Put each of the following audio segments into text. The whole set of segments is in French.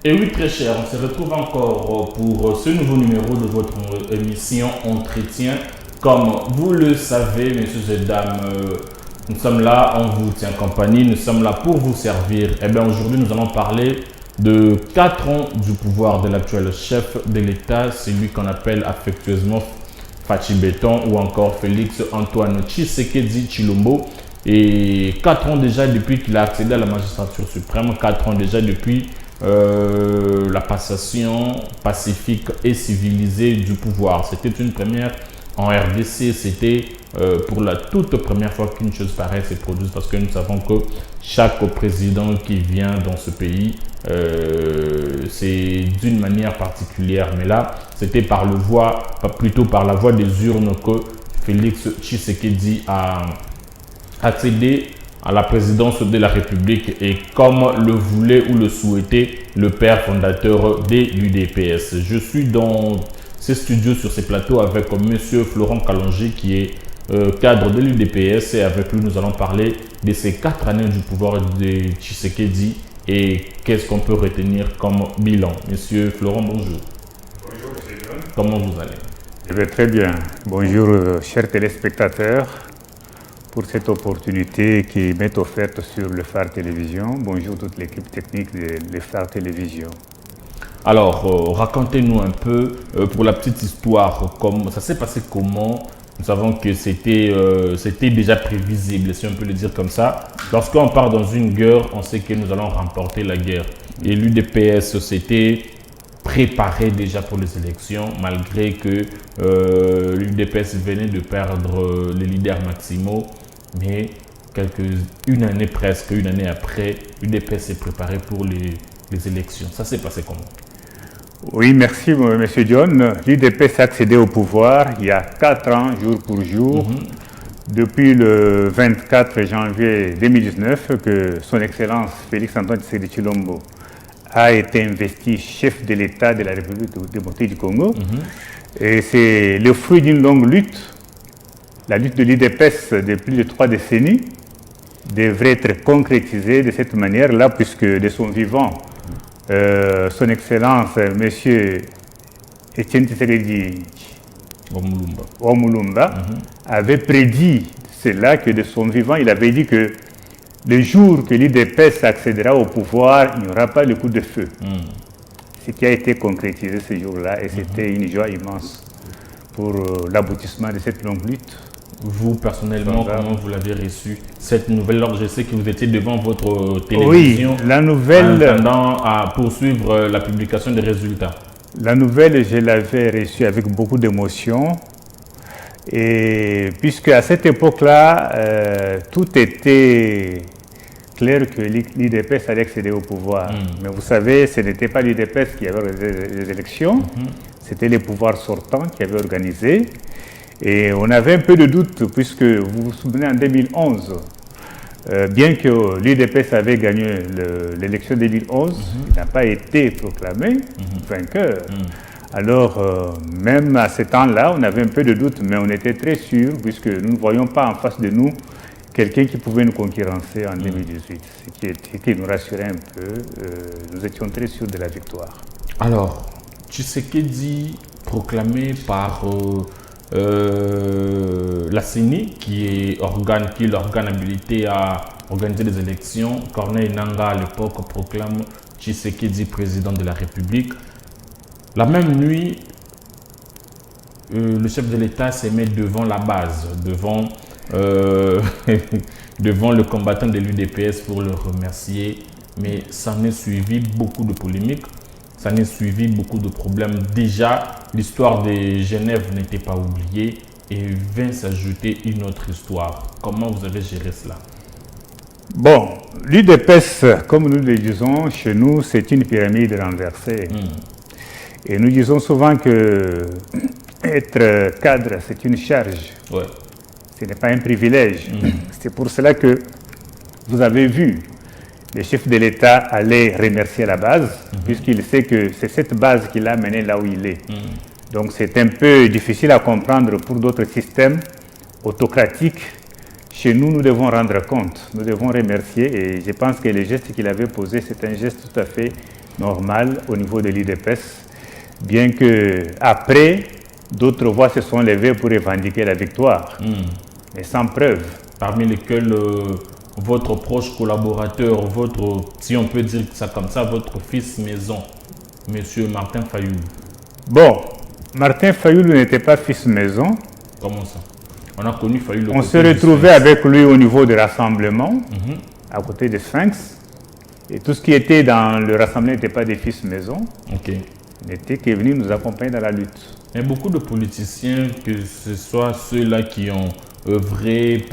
Et oui, très cher, on se retrouve encore pour ce nouveau numéro de votre émission Entretien. Comme vous le savez, messieurs et dames, nous sommes là, on vous tient compagnie, nous sommes là pour vous servir. Et bien aujourd'hui, nous allons parler de 4 ans du pouvoir de l'actuel chef de l'État, celui qu'on appelle affectueusement Fachi Béton ou encore Félix Antoine Tshisekedi Tshilombo. Et 4 ans déjà depuis qu'il a accédé à la magistrature suprême, 4 ans déjà depuis la passation pacifique et civilisée du pouvoir. C'était une première en RDC, c'était pour la toute première fois qu'une chose pareille s'est produite, parce que nous savons que chaque président qui vient dans ce pays, c'est d'une manière particulière, mais là, c'était plutôt par la voie des urnes que Félix Tshisekedi a accédé à la présidence de la République et comme le voulait ou le souhaitait le père fondateur de l'UDPS. Je suis dans ces studios, sur ces plateaux, avec M. Florent Kalonji qui est cadre de l'UDPS, et avec lui nous allons parler de ces 4 années du pouvoir de Tshisekedi et qu'est-ce qu'on peut retenir comme bilan. Monsieur Florent, bonjour. Bonjour, M. John. Comment vous allez? Je vais très bien. Bonjour, chers téléspectateurs, pour cette opportunité qui m'est offerte sur le Phare Télévision. Bonjour toute l'équipe technique de Phare Télévision. Alors, racontez-nous un peu, pour la petite histoire, ça s'est passé comment? Nous savons que c'était déjà prévisible, si on peut le dire comme ça. Lorsqu'on part dans une guerre, on sait que nous allons remporter la guerre. Et l'UDPS s'était préparé déjà pour les élections, malgré que l'UDPS venait de perdre les leaders maximaux. Mais une année après, l'UDPS s'est préparé pour les élections. Ça s'est passé comment? Oui, merci, M. John. L'UDPS a accédé au pouvoir il y a 4 ans, jour pour jour, depuis le 24 janvier 2019, que son Excellence Félix Antoine Tshisekedi Tshilombo a été investi chef de l'État de la République démocratique du Congo. Et c'est le fruit d'une longue lutte. La lutte de l'UDPS de plus de 3 décennies devrait être concrétisée de cette manière-là, puisque de son vivant, son Excellence, M. Etienne Tshisekedi Omulumba, avait prédit cela, que de son vivant, il avait dit que le jour que l'UDPS accédera au pouvoir, il n'y aura pas le coup de feu. Ce qui a été concrétisé ce jour-là, et c'était une joie immense pour l'aboutissement de cette longue lutte. Vous, personnellement, comment vous l'avez reçu, cette nouvelle? Alors, je sais que vous étiez devant votre télévision, oui, la nouvelle, en attendant à poursuivre la publication des résultats. La nouvelle, je l'avais reçue avec beaucoup d'émotion. Et puisque à cette époque-là, tout était clair que l'UDPS allait accéder au pouvoir. Mais vous savez, ce n'était pas l'UDPS qui avait organisé les élections, c'était les pouvoirs sortants qui avaient organisé. Et on avait un peu de doute, puisque vous vous souvenez, en 2011, bien que l'UDPS avait gagné l'élection 2011, il n'a pas été proclamé vainqueur. Alors, même à ce temps-là, on avait un peu de doute, mais on était très sûr, puisque nous ne voyions pas en face de nous quelqu'un qui pouvait nous concurrencer en 2018, ce qui nous rassurait un peu. Nous étions très sûrs de la victoire. Alors, Tshisekedi proclamé par la CENI, qui est l'organe habilité à organiser les élections. Corneille Nangaa, à l'époque, proclame Tshisekedi président de la République. La même nuit, le chef de l'État se met devant la base, devant le combattant de l'UDPS pour le remercier. Mais ça en est suivi beaucoup de polémiques. Ça en est suivi beaucoup de problèmes. Déjà, l'histoire de Genève n'était pas oubliée et vint s'ajouter une autre histoire. Comment vous avez géré cela? Bon, l'UDPS, comme nous le disons chez nous, c'est une pyramide renversée. Et nous disons souvent que être cadre, c'est une charge. Ouais. Ce n'est pas un privilège. C'est pour cela que vous avez vu le chef de l'État aller remercier la base, puisqu'il sait que c'est cette base qui l'a mené là où il est. Donc c'est un peu difficile à comprendre pour d'autres systèmes autocratiques. Chez nous, nous devons rendre compte, nous devons remercier, et je pense que le geste qu'il avait posé, c'est un geste tout à fait normal au niveau de l'IDPS, bien que après, d'autres voix se sont levées pour revendiquer la victoire, mais sans preuve. Parmi lesquels votre proche collaborateur, si on peut dire ça comme ça, votre fils maison, Monsieur Martin Fayoulou. Bon, Martin Fayoulou n'était pas fils maison. Comment ça? On a connu Fayoulou. On se retrouvait avec lui au niveau du rassemblement, à côté de Sphinx. Et tout ce qui était dans le rassemblement n'était pas des fils maison. Ok. Il n'était que venu nous accompagner dans la lutte. Mais beaucoup de politiciens, que ce soit ceux-là qui ont œuvré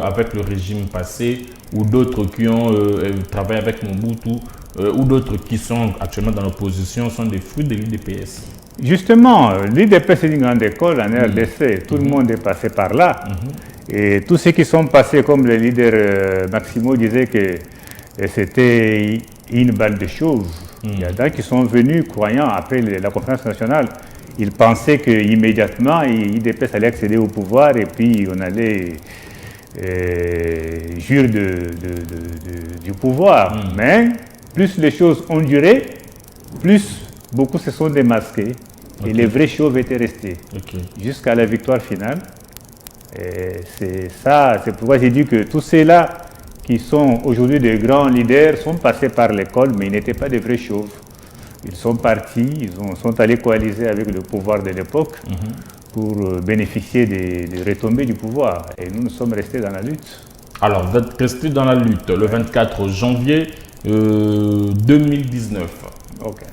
avec le régime passé, ou d'autres qui ont travaillé avec Mobutu, ou d'autres qui sont actuellement dans l'opposition, sont des fruits de l'IDPS. Justement, l'IDPS c'est une grande école en RDC. Tout le monde est passé par là. Et tous ceux qui sont passés, comme le leader Maximo disait que c'était une balle de choses. Il y a d'autres qui sont venus croyant, après la conférence nationale, ils pensaient qu'immédiatement, l'IDPS allait accéder au pouvoir et puis on allait jouir du pouvoir. Mais plus les choses ont duré, plus beaucoup se sont démasqués et les vrais chauves étaient restés jusqu'à la victoire finale. C'est ça, c'est pourquoi j'ai dit que tous ceux-là qui sont aujourd'hui des grands leaders sont passés par l'école, mais ils n'étaient pas des vrais chauves. Ils sont partis, sont allés coaliser avec le pouvoir de l'époque pour bénéficier des retombées du pouvoir. Et nous sommes restés dans la lutte. Alors, vous êtes restés dans la lutte. Le 24 janvier 2019,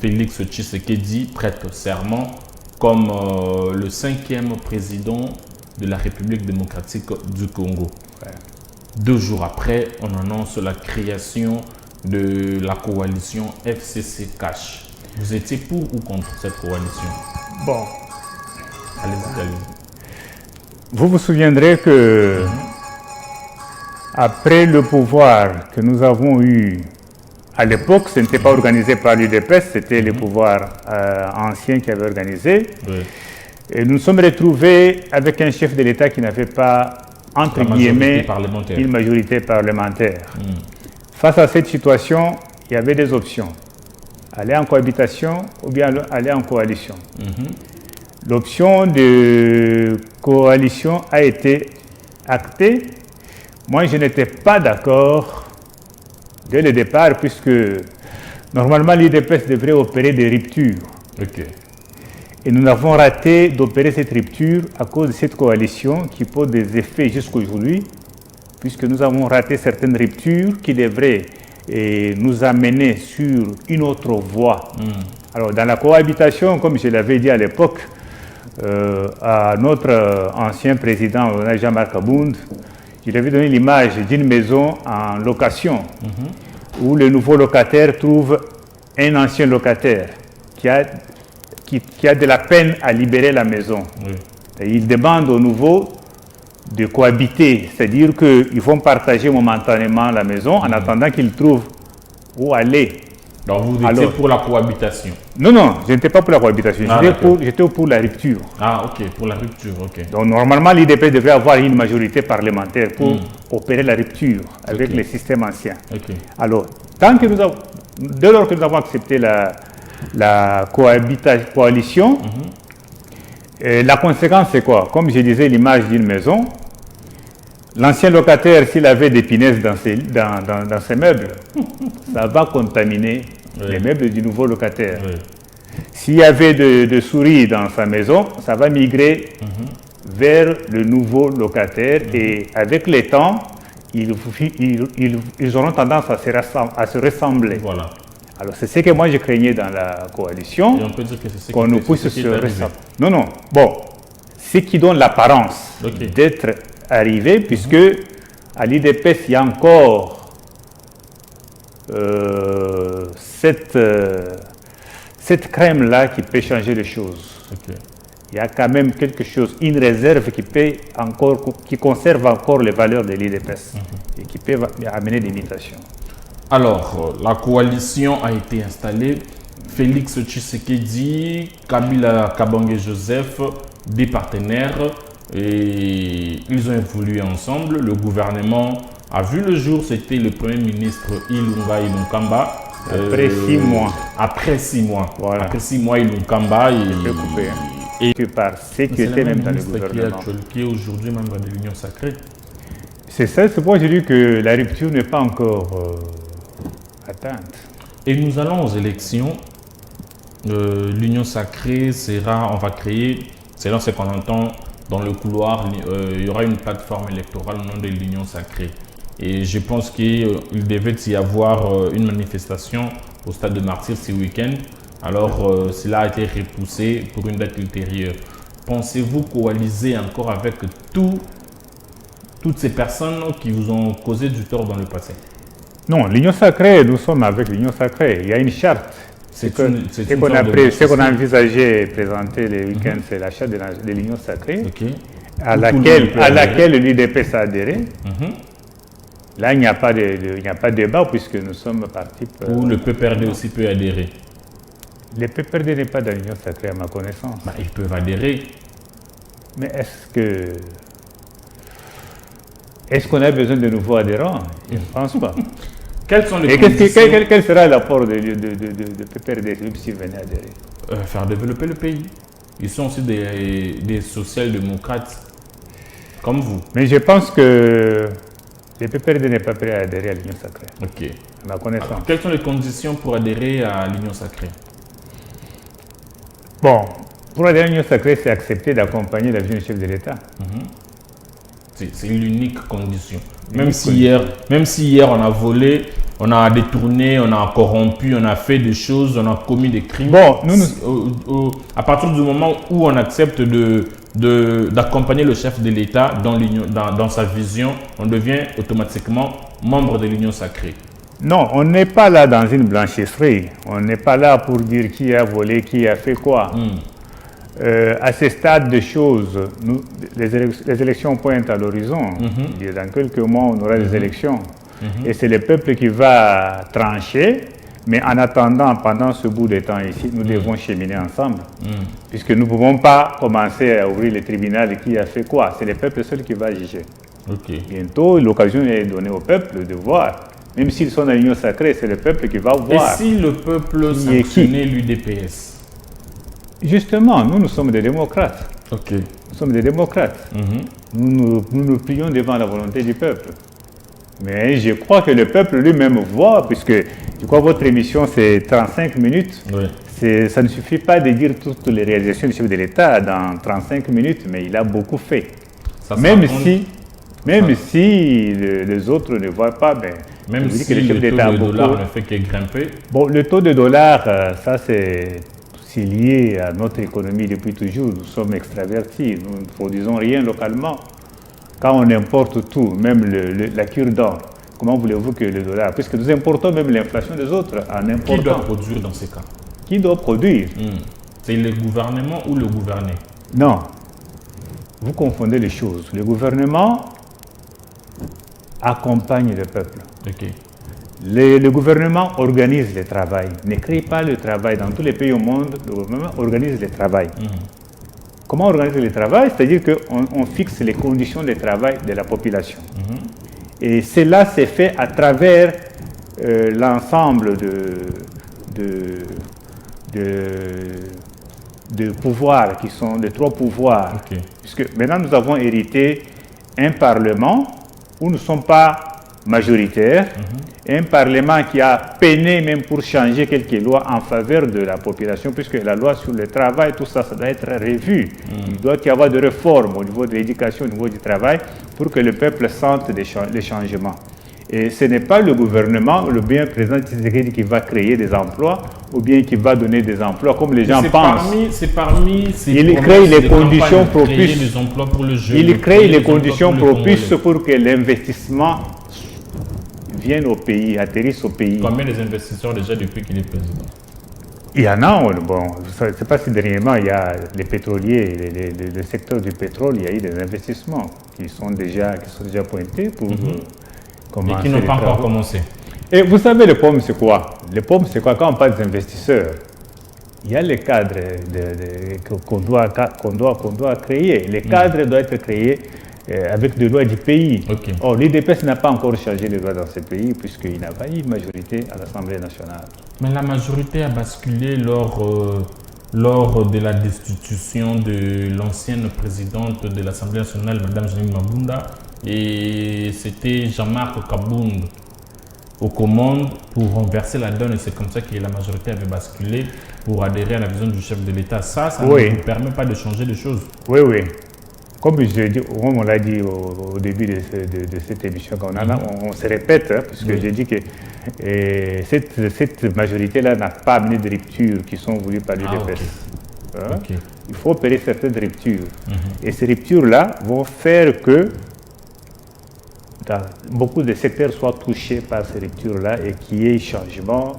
Félix Tshisekedi prête serment comme le 5e président de la République démocratique du Congo. 2 jours après, on annonce la création de la coalition FCC Cash. Vous étiez pour ou contre cette coalition? Bon. Allez-y. Vous vous souviendrez que après le pouvoir que nous avons eu à l'époque, ce n'était pas organisé par l'UDPS, c'était le pouvoir ancien qui avait organisé. Et nous nous sommes retrouvés avec un chef de l'État qui n'avait pas, entre guillemets, une majorité parlementaire. Face à cette situation, il y avait des options. Aller en cohabitation ou bien aller en coalition. L'option de coalition a été actée. Moi, je n'étais pas d'accord dès le départ, puisque normalement l'IDPS devrait opérer des ruptures. Et nous avons raté d'opérer cette rupture à cause de cette coalition qui pose des effets jusqu'à aujourd'hui, puisque nous avons raté certaines ruptures qui devraient nous amener sur une autre voie. Alors dans la cohabitation, comme je l'avais dit à l'époque, à notre ancien président Jean-Marc Abound, je lui avais donné l'image d'une maison en location, où le nouveau locataire trouve un ancien locataire qui a de la peine à libérer la maison. Et il demande au nouveau de cohabiter, c'est-à-dire qu'ils vont partager momentanément la maison en attendant qu'ils trouvent où aller. Donc vous étiez pour la cohabitation? Non, je n'étais pas pour la cohabitation, j'étais pour la rupture. Ah ok, pour la rupture, ok. Donc normalement l'IDP devrait avoir une majorité parlementaire pour opérer la rupture avec les systèmes anciens. Alors, dès lors que nous avons accepté la coalition, la conséquence c'est quoi? Comme je disais, l'image d'une maison, l'ancien locataire, s'il avait des punaises dans ses meubles, ça va contaminer les meubles du nouveau locataire. S'il y avait de souris dans sa maison, ça va migrer vers le nouveau locataire et avec le temps, ils auront tendance à se ressembler. Voilà. Alors c'est ce que moi je craignais dans la coalition, et on peut dire que c'est qu'on nous puisse se ressembler. Non, bon, ce qui donne l'apparence d'être arrivé, puisque à l'IDPS, il y a encore cette crème-là qui peut changer les choses. Il y a quand même quelque chose, une réserve qui conserve encore les valeurs de l'IDPS et qui peut amener des mutations. Alors, la coalition a été installée. Félix Tshisekedi, Kabila Kabange Joseph, des partenaires, et ils ont évolué ensemble. Le gouvernement a vu le jour, c'était le Premier ministre Ilunga Ilunkamba Après 6 mois. Après 6 mois. Voilà. Après 6 mois, Ilunga Je peux couper. Et que par c'est sécurité la même dans le ministre gouvernement. qui est aujourd'hui membre de l'Union sacrée. C'est ça, c'est pourquoi je dis que la rupture n'est pas encore atteinte. Et nous allons aux élections. L'Union sacrée on va créer, selon ce qu'on entend dans le couloir, il y aura une plateforme électorale au nom de l'Union sacrée. Et je pense qu'il devait y avoir une manifestation au stade de Martyrs ce week-end. Alors, cela a été repoussé pour une date ultérieure. Pensez-vous coaliser encore avec toutes ces personnes qui vous ont causé du tort dans le passé? Non, l'Union sacrée, nous sommes avec l'Union sacrée. Il y a une charte. Ce qu'on a envisagé et présenté le week-end, c'est la charte de l'Union sacrée, à laquelle l'UDP s'est adhéré. Là, il n'y a pas de débat puisque nous sommes partis. Ou le PPRD aussi peut adhérer? Le PPRD n'est pas dans l'Union sacrée à ma connaissance. Ils peuvent adhérer. Mais est-ce qu'on a besoin de nouveaux adhérents? Je ne pense pas. Quelles sont les conditions? Quel sera l'apport de PPRD s'il venait adhérer? Faire développer le pays. Ils sont aussi des social-démocrates comme vous. Mais je pense que le PPRD n'est pas prêt à adhérer à l'Union sacrée. Ok. À ma connaissance. Alors, quelles sont les conditions pour adhérer à l'Union sacrée? Bon, pour adhérer à l'Union sacrée, c'est accepter d'accompagner la vision du chef de l'État. C'est l'unique condition. Même si hier on a volé, on a détourné, on a corrompu, on a fait des choses, on a commis des crimes. Bon, à partir du moment où on accepte d'accompagner le chef de l'État dans sa vision, on devient automatiquement membre de l'Union sacrée. Non, on n'est pas là dans une blanchisserie. On n'est pas là pour dire qui a volé, qui a fait quoi. À ce stade de choses, les élections pointent à l'horizon. Dans quelques mois, on aura des élections. Et c'est le peuple qui va trancher. Mais en attendant, pendant ce bout de temps ici, nous devons cheminer ensemble. Puisque nous ne pouvons pas commencer à ouvrir le tribunal qui a fait quoi. C'est le peuple seul qui va juger. Bientôt, l'occasion est donnée au peuple de voir. Même s'ils sont dans l'Union sacrée, c'est le peuple qui va voir. Et si le peuple sanctionnait l'UDPS? Justement, nous sommes des démocrates. Nous sommes des démocrates. Nous nous plions devant la volonté du peuple. Mais je crois que le peuple lui-même voit, puisque je crois que votre émission c'est 35 minutes. Ça ne suffit pas de dire toutes les réalisations du chef de l'État dans 35 minutes, mais il a beaucoup fait. Même si les autres ne voient pas, même si le taux de dollar ne fait que grimper. Bon, le taux de dollar, ça c'est lié à notre économie depuis toujours. Nous sommes extravertis, nous ne produisons rien localement. Quand on importe tout, même la cure-dent, comment voulez-vous que le dollar, puisque nous importons même l'inflation des autres en important. Qui doit produire dans ces cas? Qui doit produire? C'est le gouvernement ou le gouverné? Non, vous confondez les choses. Le gouvernement accompagne le peuple. Le gouvernement organise le travail, ne crée pas le travail. Dans tous les pays au monde, le gouvernement organise le travail. Comment organiser le travail? C'est-à-dire qu'on fixe les conditions de travail de la population. Et cela s'est fait à travers l'ensemble de pouvoirs qui sont les 3 pouvoirs. Puisque maintenant nous avons hérité un Parlement où nous ne sommes pas majoritaires, un Parlement qui a peiné même pour changer quelques lois en faveur de la population, puisque la loi sur le travail, tout ça, ça doit être revu. Il doit y avoir des réformes au niveau de l'éducation, au niveau du travail, pour que le peuple sente les changements. Et ce n'est pas le gouvernement, le bien président Tshisekedi qui va créer des emplois, ou bien qui va donner des emplois, comme les gens pensent. Il crée les conditions propices. Il crée les conditions propices pour que l'investissement vienne au pays, atterrisse au pays. Combien des investisseurs déjà depuis qu'il est président? Il y en a, bon, je ne sais pas si dernièrement, il y a les pétroliers, le secteur du pétrole, il y a eu des investissements qui sont déjà pointés pour commencer. Et qui n'ont pas encore commencé. Et vous savez, le POM, c'est quoi? Le POM, c'est quoi? Quand on parle des investisseurs, il y a les cadres qu'on doit créer. Les cadres doivent être créés avec des lois du pays. Ok. Or, l'UDPS n'a pas encore changé les lois dans ce pays puisqu'il n'a pas eu de majorité à l'Assemblée nationale. Mais la majorité a basculé lors de la destitution de l'ancienne présidente de l'Assemblée nationale, Mme Janine Mabunda, et c'était Jean-Marc Kabound aux commandes pour renverser la donne, et c'est comme ça que la majorité avait basculé pour adhérer à la vision du chef de l'État. Ça Oui. ne nous permet pas de changer les choses. Oui, oui. Comme on l'a dit au début de cette émission, on se répète, hein, puisque Oui. j'ai dit que cette majorité-là n'a pas amené de ruptures qui sont voulues par l'UDPS. Hein? Ok. Il faut opérer certaines ruptures. Et ces ruptures-là vont faire que beaucoup de secteurs soient touchés par ces ruptures-là et qu'il y ait changement,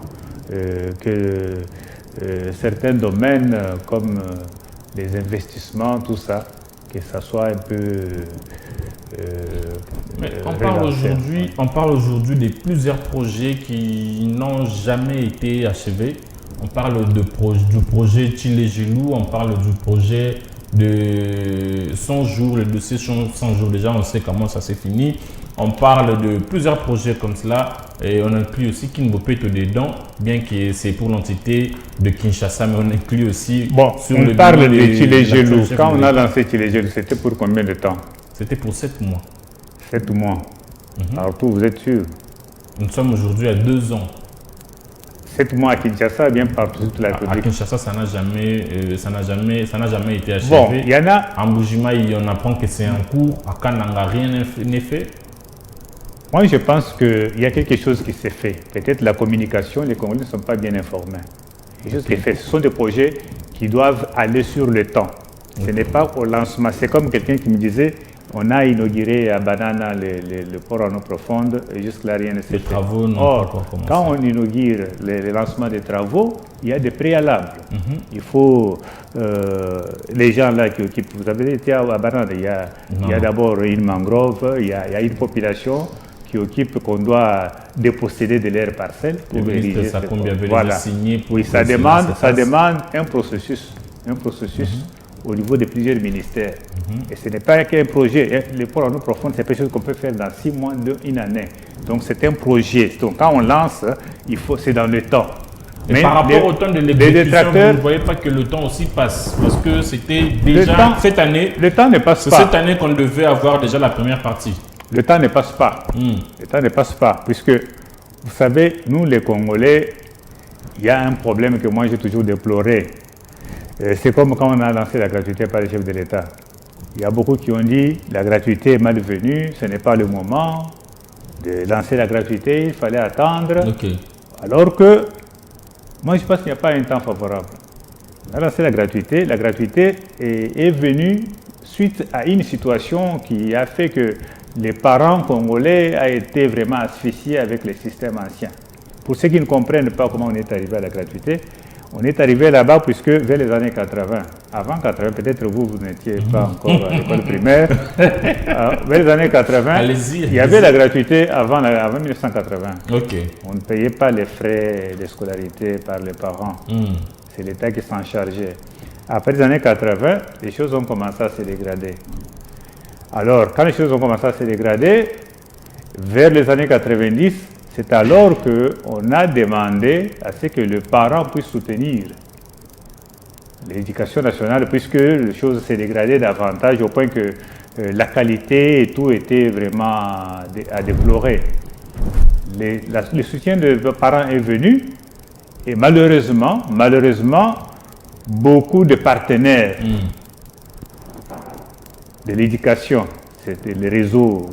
que certains domaines comme les investissements, tout ça, que ça soit un peu Mais on parle aujourd'hui de plusieurs projets qui n'ont jamais été achevés. On parle du projet Chile-Gelou, on parle du projet de 100 jours, le dossier 100 jours, déjà on sait comment ça s'est fini. On parle de plusieurs projets comme cela et on inclut aussi Kinbopeto dedans, bien que c'est pour l'entité de Kinshasa, mais on inclut aussi Bon, sur on le parle bilan de Chile-Gelou. chef Quand de on a l'État. lancé Chile-Gelou, c'était pour combien de temps? C'était pour 7 mois. 7 mois. Alors, vous êtes sûr? Nous sommes aujourd'hui à 2 ans. 7 mois à Kinshasa, bien partout sur toute la À République. Kinshasa, ça n'a jamais été achevé. Bon, il y en a. En Bujimaï, on apprend que c'est en cours. À Kananga, rien n'est fait. Moi, je pense qu'il y a quelque chose qui s'est fait. Peut-être la communication, les Congolais ne sont pas bien informés. Quelque chose qui est fait. Ce sont des projets qui doivent aller sur le temps. Ce n'est pas au lancement. C'est comme quelqu'un qui me disait, on a inauguré à Banana le port en eau profonde et jusque-là, rien ne s'est fait. Les travaux n'ont pas Or, encore commencé. quand on inaugure le lancement des travaux, il y a des préalables. Il faut les gens là qui occupent. Vous avez été à Banana, il y a d'abord une mangrove, il y a une population qui occupe, qu'on doit déposséder de leurs parcelles pour Le ministre ériger Sakombi avait voilà. déjà signé pour Oui, ça que demande cela se fasse. un processus au niveau de plusieurs ministères. Et ce n'est pas qu'un projet. Le port en eau profonde, c'est quelque chose qu'on peut faire dans 6 mois, une année. Donc c'est un projet. Donc quand on lance, c'est dans le temps. Mais par rapport au temps de l'exécution, vous ne voyez pas que le temps aussi passe. Parce que c'était déjà cette année. Le temps ne passe pas. C'est cette année qu'on devait avoir déjà la première partie. Le temps ne passe pas. Le temps ne passe pas. Puisque, vous savez, nous les Congolais, il y a un problème que moi j'ai toujours déploré. C'est comme quand on a lancé la gratuité par le chef de l'État. Il y a beaucoup qui ont dit la gratuité est malvenue, ce n'est pas le moment de lancer la gratuité, il fallait attendre. Okay. Alors que, moi je pense qu'il n'y a pas un temps favorable. On a lancé la gratuité est venue suite à une situation qui a fait que les parents congolais ont été vraiment asphyxiés avec les systèmes anciens. Pour ceux qui ne comprennent pas comment on est arrivé à la gratuité, on est arrivé là-bas puisque vers les années 80, avant 80, peut-être vous n'étiez pas encore à l'école primaire, vers les années 80, il y avait la gratuité avant 1980. Okay. On ne payait pas les frais de scolarité par les parents. C'est l'État qui s'en chargeait. Après les années 80, les choses ont commencé à se dégrader. Alors, quand les choses ont commencé à se dégrader, vers les années 90, c'est alors qu'on a demandé à ce que le parent puisse soutenir l'éducation nationale, puisque les choses s'est dégradées davantage au point que la qualité et tout était vraiment à déplorer. Le soutien des parents est venu et malheureusement, beaucoup de partenaires de l'éducation, c'était les réseaux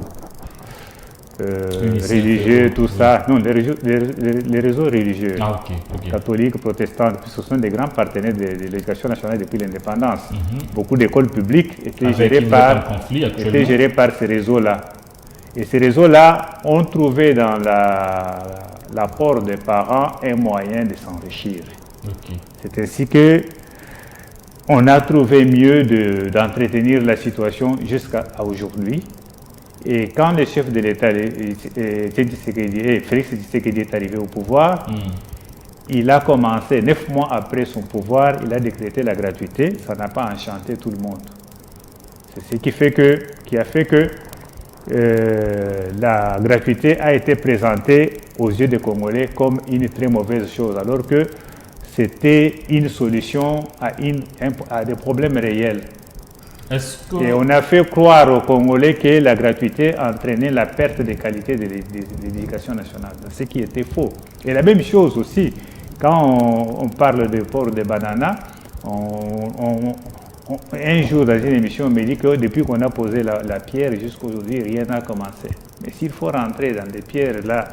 religieux, tout ça. Non, les réseaux religieux, catholiques, protestants, ce sont des grands partenaires de l'éducation nationale depuis l'indépendance. Beaucoup d'écoles publiques étaient gérées par ces réseaux-là. Et ces réseaux-là ont trouvé dans l'apport des parents un moyen de s'enrichir. C'est ainsi que on a trouvé mieux d'entretenir la situation jusqu'à aujourd'hui. Et quand le chef de l'État, Félix Tshisekedi, est arrivé au pouvoir, il a commencé, 9 mois après son pouvoir, il a décrété la gratuité. Ça n'a pas enchanté tout le monde. C'est ce qui fait que qui a fait que la gratuité a été présentée aux yeux des Congolais comme une très mauvaise chose, alors que c'était une solution à des problèmes réels. Et on a fait croire aux Congolais que la gratuité entraînait la perte de qualité de l'éducation nationale, ce qui était faux. Et la même chose aussi, quand on parle de port de banana, un jour dans une émission, on me dit que depuis qu'on a posé la pierre jusqu'à aujourd'hui, rien n'a commencé. Mais s'il faut rentrer dans des pierres, là,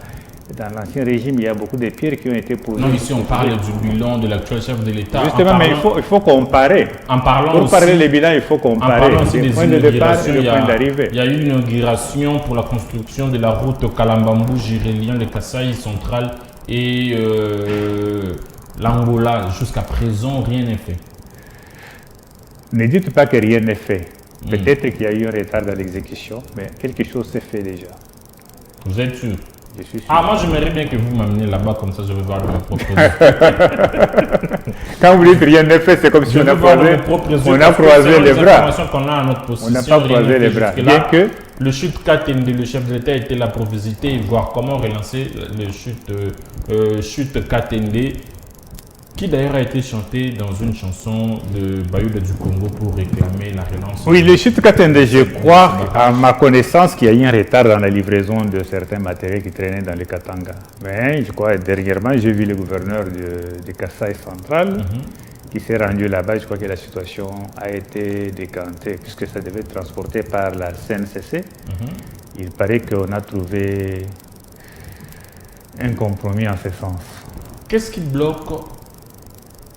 dans l'ancien régime, il y a beaucoup de pierres qui ont été posées. Non, ici on parle du bilan de l'actuel chef de l'État. Justement, mais il faut comparer. Pour parler des bilans, il faut comparer. En parlant aussi des points de départ et le point d'arrivée. Il y a eu une inauguration pour la construction de la route Kalambambou-Jirélien, le Kasaï central et l'Angola. Jusqu'à présent, rien n'est fait. Ne dites pas que rien n'est fait. Peut-être qu'il y a eu un retard dans l'exécution, mais quelque chose s'est fait déjà. Vous êtes sûr? Je suis sûr. Ah, moi j'aimerais bien que vous m'amenez là-bas, comme ça je vais voir de mes propres yeux. Quand vous dites rien n'est fait, c'est comme si on a croisé les bras. Qu'on a à notre possession, on n'a pas croisé les bras. Bien que le chute Katende, le chef de l'État, était là pour visiter et voir comment relancer le chute Katende, qui d'ailleurs a été chanté dans une chanson de Bayouda du Congo pour réclamer la relance. Oui, le chute Katende, je crois, à ma connaissance, qu'il y a eu un retard dans la livraison de certains matériels qui traînaient dans les Katanga. Mais je crois, dernièrement, j'ai vu le gouverneur de Kasaï central qui s'est rendu là-bas. Je crois que la situation a été décantée puisque ça devait être transporté par la CNCC. Il paraît qu'on a trouvé un compromis en ce sens. Qu'est-ce qui bloque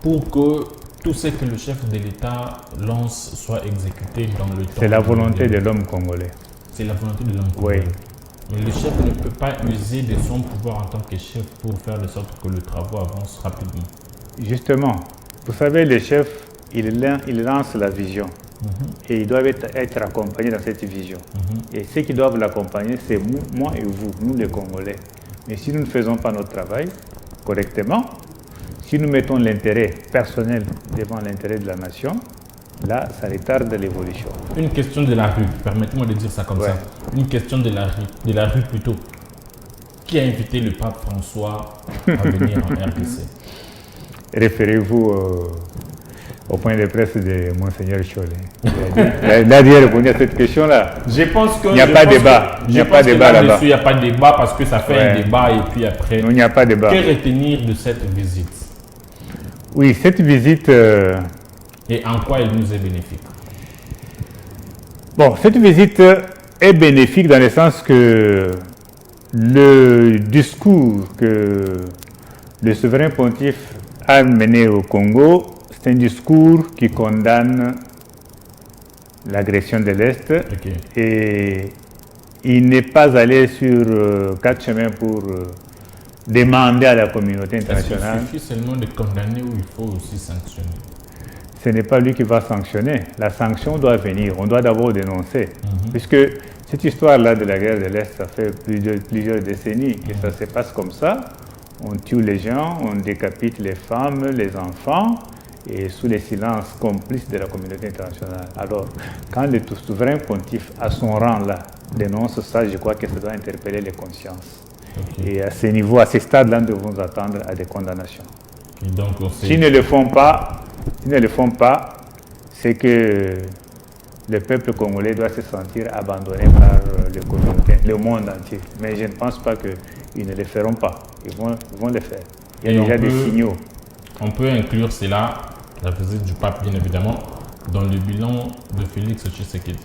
pour que tout ce que le chef de l'État lance soit exécuté dans le temps? C'est la volonté de l'homme congolais. C'est la volonté de l'homme congolais. Oui. Mais le chef ne peut pas user de son pouvoir en tant que chef pour faire de sorte que le travail avance rapidement. Justement, vous savez, les chefs, ils lancent la vision. Et ils doivent être accompagnés dans cette vision. Et ceux qui doivent l'accompagner, c'est moi et vous, nous les Congolais. Mais si nous ne faisons pas notre travail correctement, si nous mettons l'intérêt personnel devant l'intérêt de la nation, là, ça retarde l'évolution. Une question de la rue, permettez-moi de dire ça comme ça. Une question de la rue plutôt. Qui a invité le pape François à venir en RDC? Référez-vous au point de presse de Monseigneur Cholet. Il a déjà répondu à cette question-là. Je pense que... Il n'y a pas de débat. Il n'y a pas de débat là-bas. Il n'y a pas de débat parce que ça fait un débat et puis après... Non, il n'y a pas de débat. Que retenir de cette visite? Oui, cette visite... Et en quoi elle nous est bénéfique? Bon, cette visite est bénéfique dans le sens que le discours que le souverain pontife a mené au Congo, c'est un discours qui condamne l'agression de l'Est. Et il n'est pas allé sur quatre chemins pour demander à la communauté internationale. Il suffit seulement de condamner ou il faut aussi sanctionner? Ce n'est pas lui qui va sanctionner. La sanction doit venir. On doit d'abord dénoncer. Puisque cette histoire-là de la guerre de l'Est, ça fait plusieurs décennies que ça se passe comme ça. On tue les gens, on décapite les femmes, les enfants, et sous les silences complices de la communauté internationale. Alors, quand le souverain pontife à son rang là dénonce ça, je crois que ça doit interpeller les consciences. Et à ce niveau, à ce stade-là, nous devons attendre à des condamnations. S'ils ne le font pas, c'est que le peuple congolais doit se sentir abandonné par les communautés, le monde entier. Mais je ne pense pas qu'ils ne le feront pas. Ils vont le faire. Il y a déjà des signaux. On peut inclure cela, la visite du pape bien évidemment, dans le bilan de Félix Tshisekedi.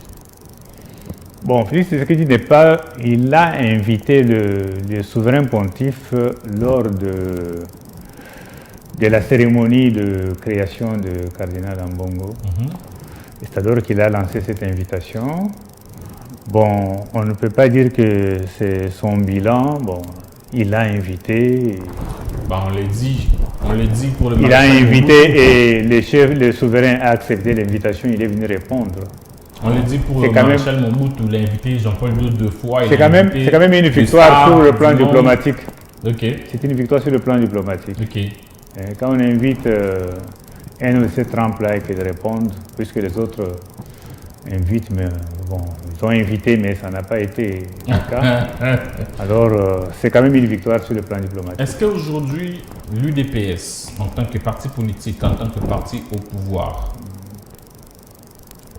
Bon, Félix Tshisekedi n'est pas... Il a invité le souverain pontife lors de la cérémonie de création de cardinal Ambongo. C'est alors qu'il a lancé cette invitation. Bon, on ne peut pas dire que c'est son bilan. Bon, il l'a invité. On le dit pour le... Il a invité et le souverain a accepté l'invitation. Il est venu répondre. On le dit pour le maréchal Mobutu, il a invité Jean-Paul II 2 fois. C'est quand même une victoire sur le plan diplomatique. C'est une victoire sur le plan diplomatique. Quand on invite un de ces trempes-là et qu'ils répondent, puisque les autres invitent, mais Bon, ils ont invité, mais ça n'a pas été le cas. Alors, c'est quand même une victoire sur le plan diplomatique. Est-ce qu'aujourd'hui, l'UDPS, en tant que parti politique, en tant que parti au pouvoir,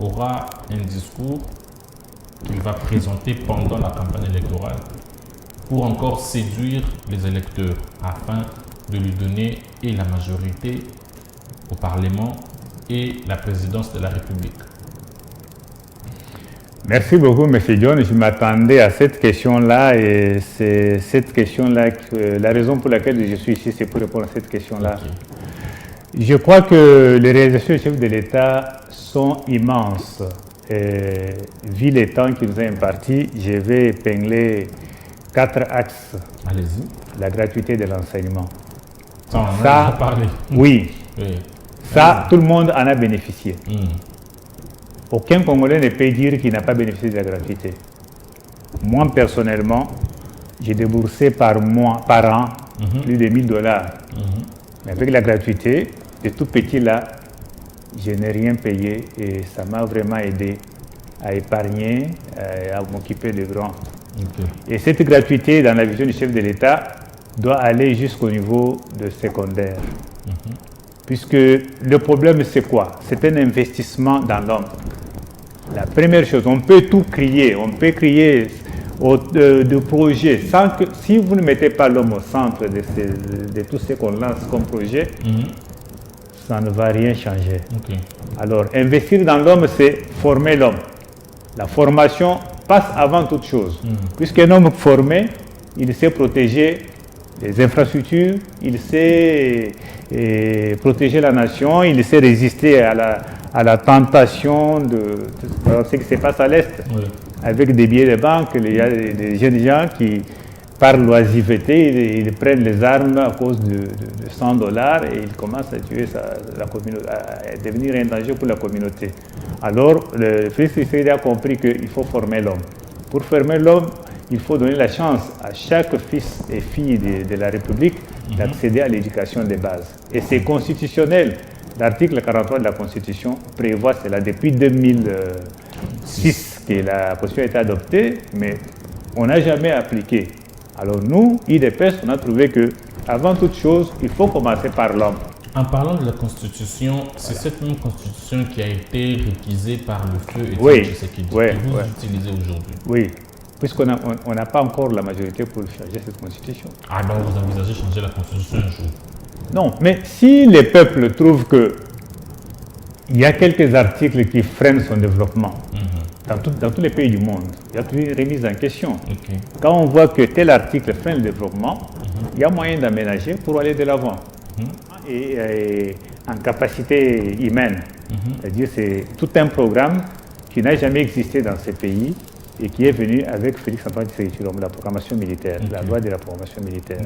aura un discours qu'il va présenter pendant la campagne électorale pour encore séduire les électeurs afin de lui donner et la majorité au Parlement et la présidence de la République? Merci beaucoup, M. John. Je m'attendais à cette question-là et c'est cette question-là, la raison pour laquelle je suis ici, c'est pour répondre à cette question-là. Okay. Je crois que les réalisations du chef de l'État sont immenses. Et, vu les temps qu'il nous a impartis, je vais épingler 4 axes. Allez-y. La gratuité de l'enseignement. Ça, on en a déjà parlé. Oui. Ça, tout le monde en a bénéficié. Aucun Congolais ne peut dire qu'il n'a pas bénéficié de la gratuité. Moi, personnellement, j'ai déboursé par an plus de $1000. Mais avec la gratuité, de tout petit là, je n'ai rien payé et ça m'a vraiment aidé à épargner, à m'occuper de grands. Et cette gratuité, dans la vision du chef de l'État, doit aller jusqu'au niveau de secondaire. Puisque le problème, c'est quoi? C'est un investissement dans l'homme. La première chose, on peut tout crier, on peut crier de projets, sans que, si vous ne mettez pas l'homme au centre de tout ce qu'on lance comme projet, ça ne va rien changer. Alors, investir dans l'homme, c'est former l'homme. La formation passe avant toute chose. Puisqu'un homme formé, il sait protéger les infrastructures, il sait protéger la nation, il sait résister à la tentation de ce qui se passe à l'Est. Avec des billets de banque, il y a des jeunes gens qui, par l'oisiveté, ils prennent les armes à cause de $100 et ils commencent à tuer la communauté, à devenir un danger pour la communauté. Alors, le Félix Tshisekedi a compris qu'il faut former l'homme. Pour former l'homme, il faut donner la chance à chaque fils et fille de la République d'accéder à l'éducation de base. Et c'est constitutionnel. L'article 43 de la Constitution prévoit cela depuis 2006 que la Constitution a été adoptée, mais on n'a jamais appliqué. Alors nous, IDPS, on a trouvé que, avant toute chose, il faut commencer par l'homme. En parlant de la Constitution, c'est cette même Constitution qui a été réquisée par le feu et Tshisekedi, que vous utilisez aujourd'hui. Oui. Puisqu'on n'a pas encore la majorité pour changer cette constitution. Ah donc vous envisagez de changer la constitution un jour? Non, mais si les peuples trouvent qu'il y a quelques articles qui freinent son développement, dans tous les pays du monde, il y a toujours une remise en question. Quand on voit que tel article freine le développement, il y a moyen d'aménager pour aller de l'avant. Et en capacité humaine, c'est-à-dire c'est tout un programme qui n'a jamais existé dans ces pays, et qui est venu avec Félix-Antoine Tshisekedi, la programmation militaire, la loi de la programmation militaire.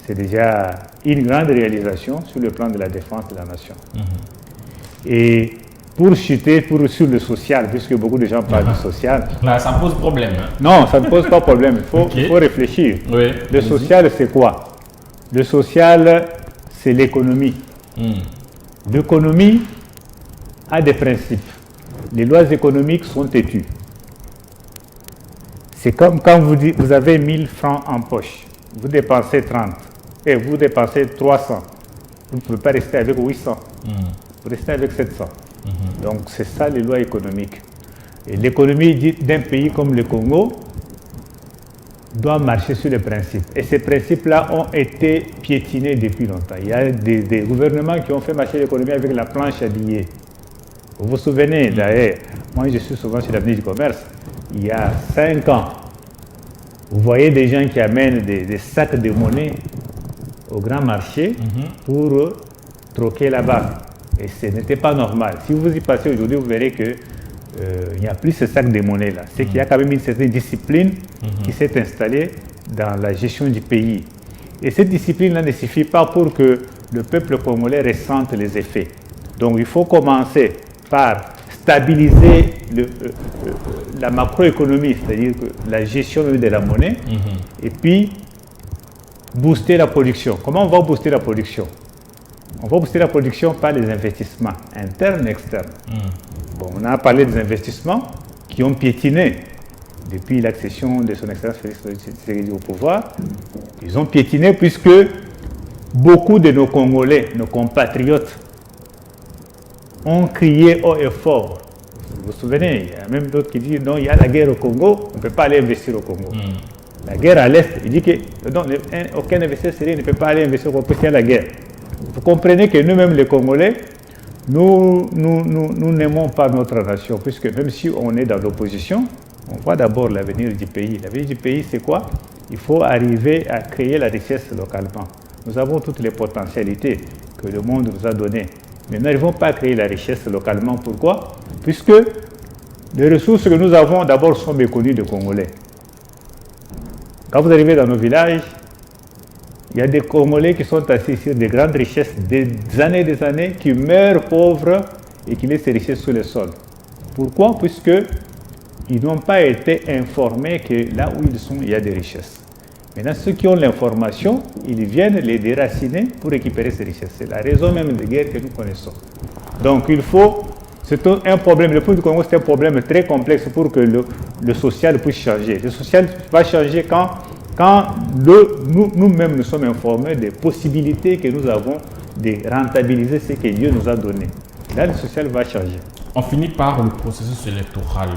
C'est déjà une grande réalisation sur le plan de la défense de la nation. Et pour chuter sur le social, puisque beaucoup de gens parlent du social... Là, ça pose problème. Non, ça ne pose pas problème, il faut réfléchir. Le social, c'est quoi? Le social, c'est l'économie. L'économie a des principes. Les lois économiques sont têtues. C'est comme quand vous avez 1000 francs en poche, vous dépensez 30 et vous dépensez 300. Vous ne pouvez pas rester avec 800, vous restez avec 700. Donc c'est ça les lois économiques. Et l'économie d'un pays comme le Congo doit marcher sur les principes. Et ces principes-là ont été piétinés depuis longtemps. Il y a des gouvernements qui ont fait marcher l'économie avec la planche à billets. Vous vous souvenez, d'ailleurs, moi je suis souvent sur l'avenue du commerce. Il y a 5 ans, vous voyez des gens qui amènent des sacs de monnaie au grand marché pour troquer là-bas. Et ce n'était pas normal. Si vous y passez aujourd'hui, vous verrez qu'il n'y a plus ce sac de monnaie-là. C'est qu'il y a quand même une certaine discipline qui s'est installée dans la gestion du pays. Et cette discipline-là ne suffit pas pour que le peuple congolais ressente les effets. Donc il faut commencer par stabiliser la macroéconomie, c'est-à-dire la gestion de la monnaie, et puis booster la production. Comment on va booster la production? On va booster la production par les investissements internes et externes. Bon, on a parlé des investissements qui ont piétiné depuis l'accession de son excellence Félix Tshisekedi au pouvoir. Ils ont piétiné puisque beaucoup de nos Congolais, nos compatriotes, ont crié haut et fort. Vous vous souvenez, il y a même d'autres qui disent non, il y a la guerre au Congo, on ne peut pas aller investir au Congo. La guerre à l'Est, il dit que non, aucun investisseur syrien ne peut pas aller investir au Congo parce qu'il y a la guerre. Vous comprenez que nous-mêmes, les Congolais, nous n'aimons pas notre nation, puisque même si on est dans l'opposition, on voit d'abord l'avenir du pays. L'avenir du pays, c'est quoi? Il faut arriver à créer la richesse localement. Nous avons toutes les potentialités que le monde nous a données. Mais nous n'arrivons pas à créer la richesse localement. Pourquoi? Puisque les ressources que nous avons d'abord sont méconnues des Congolais. Quand vous arrivez dans nos villages, il y a des Congolais qui sont assis sur des grandes richesses des années, qui meurent pauvres et qui laissent ces richesses sur le sol. Pourquoi? Puisque ils n'ont pas été informés que là où ils sont, il y a des richesses. Maintenant, ceux qui ont l'information, ils viennent les déraciner pour récupérer ces richesses. C'est la raison même des guerres que nous connaissons. Donc, c'est un problème, le point du Congo, c'est un problème très complexe pour que le social puisse changer. Le social va changer quand nous-mêmes nous sommes informés des possibilités que nous avons de rentabiliser ce que Dieu nous a donné. Là, le social va changer. On finit par le processus électoral.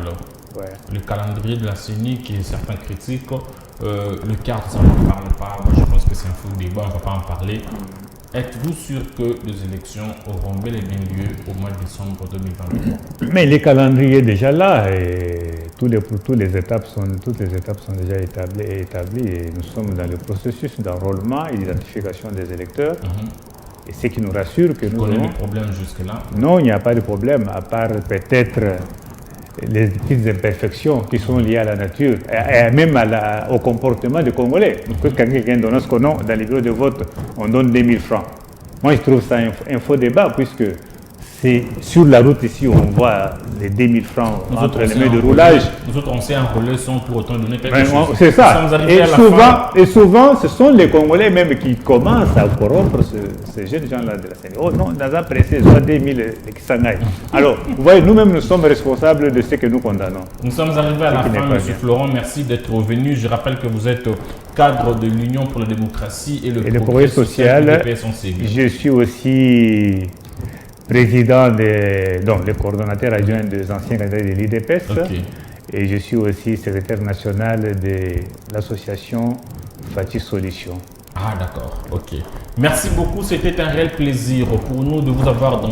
Ouais. Le calendrier de la CENI qui est certains critiques, le cadre, ça ne parle pas. Moi, je pense que c'est un faux débat, on ne va pas en parler. Êtes-vous sûr que les élections auront bel et bien lieu au mois de décembre 2023? Mais les calendriers déjà là, et toutes les étapes sont déjà établies et nous sommes dans le processus d'enrôlement et d'identification des électeurs. Et ce qui nous rassure que nous avons... des problèmes jusque-là? Non, il n'y a pas de problème, à part peut-être les petites imperfections qui sont liées à la nature et même au comportement des Congolais. Quand quelqu'un donne ce qu'on a dans les bureaux de vote, on donne 2000 francs. Moi, je trouve ça un faux débat puisque c'est sur la route ici où on voit les 2000 francs entre les mains de roulage. Nous autres, on s'est enrôlés sans pour autant donner quelque chose. C'est ça. Et souvent, ce sont les Congolais même qui commencent à corrompre ces jeunes gens-là de la CENI. Oh non, dans un pressé, soit 2000 qui s'en aillent. Alors, vous voyez, nous-mêmes, nous sommes responsables de ce que nous condamnons. Nous sommes arrivés à la fin, M. Florent. Merci d'être venu. Je rappelle que vous êtes cadre de l'Union pour la démocratie et le progrès social. Je suis aussi président le coordonnateur adjoint des anciens candidats de l'IDPS. Okay. Et je suis aussi secrétaire national de l'association Fatih Solutions. Ah d'accord, ok. Merci beaucoup, c'était un réel plaisir pour nous de vous avoir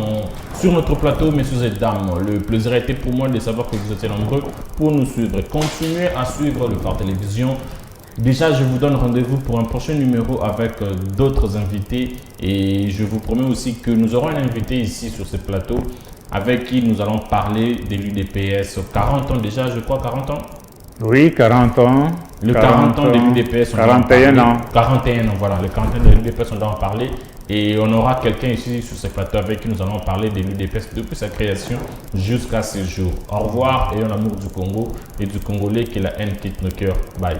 sur notre plateau, messieurs et dames. Le plaisir a été pour moi de savoir que vous étiez nombreux pour nous suivre. Continuez à suivre le Phare Télévision. Déjà, je vous donne rendez-vous pour un prochain numéro avec d'autres invités et je vous promets aussi que nous aurons un invité ici sur ce plateau avec qui nous allons parler de l'UDPS. 40 ans déjà, je crois, 40 ans? Oui, 40 ans. Le 40 ans de l'UDPS, on 41 ans. 41 ans, voilà. Le 41 ans de l'UDPS, on doit en parler. Et on aura quelqu'un ici sur ce plateau avec qui nous allons parler de l'UDPS depuis sa création jusqu'à ce jour. Au revoir et en amour du Congo et du Congolais, que la haine quitte nos cœurs. Bye.